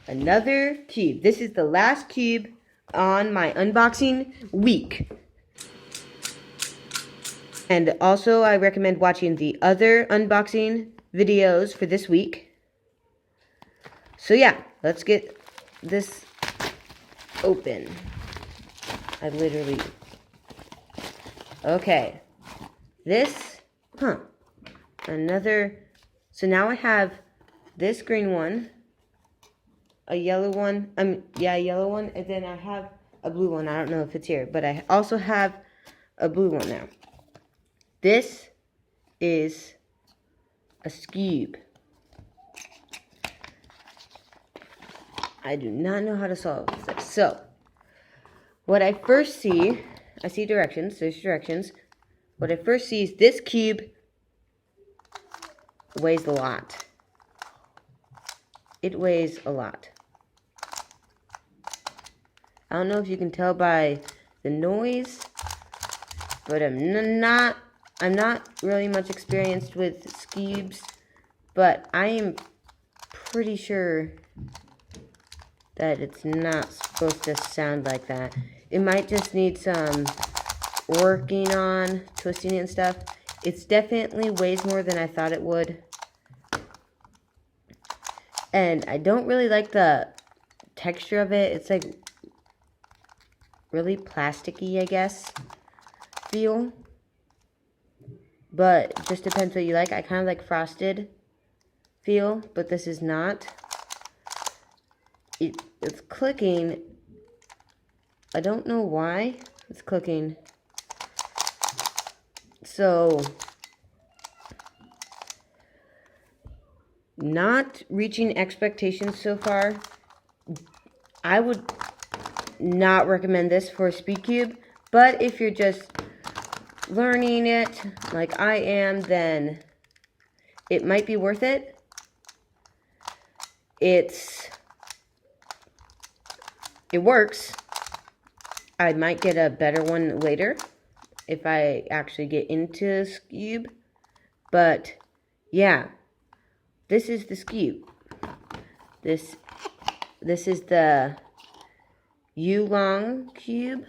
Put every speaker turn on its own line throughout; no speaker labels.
another cube. This is the last cube on my unboxing week. And also, I recommend watching the other unboxing videos for this week. So yeah, let's get this open. Okay. This, another, so now I have this green one, a yellow one, a yellow one, and then I have a blue one. I don't know if it's here, but I also have a blue one now. This is a Skewb. I do not know how to solve this. So, what I first see, I see directions. There's directions. What I first see is this cube weighs a lot. It weighs a lot. I don't know if you can tell by the noise, but I'm not really much experienced with Skewbs, but I am pretty sure that it's not supposed to sound like that. It might just need some working on, twisting it and stuff. It's definitely weighs more than I thought it would. And I don't really like the texture of it. It's like really plasticky, I guess, feel. But it just depends what you like. I kind of like frosted feel, but this is not. It's clicking. I don't know why it's clicking. So, not reaching expectations so far. I would not recommend this for a speed cube, but if you're just learning it like I am, then it might be worth it. It works. I might get a better one later if I actually get into Skewb. But yeah, this is the Skewb. This is the U-long Skewb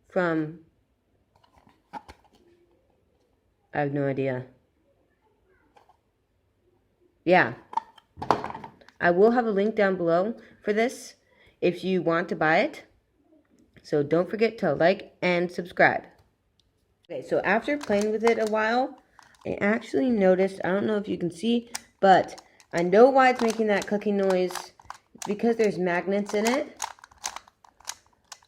from, I have no idea. Yeah. I will have a link down below for this if you want to buy it. So don't forget to like and subscribe. Okay, so after playing with it a while, I actually noticed, I don't know if you can see, but I know why it's making that clicking noise. It's because there's magnets in it.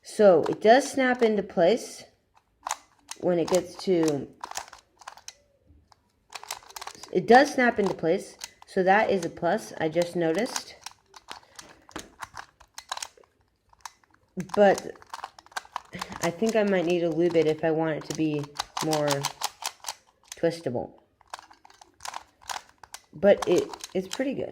So it does snap into place when it gets to, it does snap into place. So that is a plus, I just noticed. But I think I might need to lube it if I want it to be more twistable. But it's pretty good.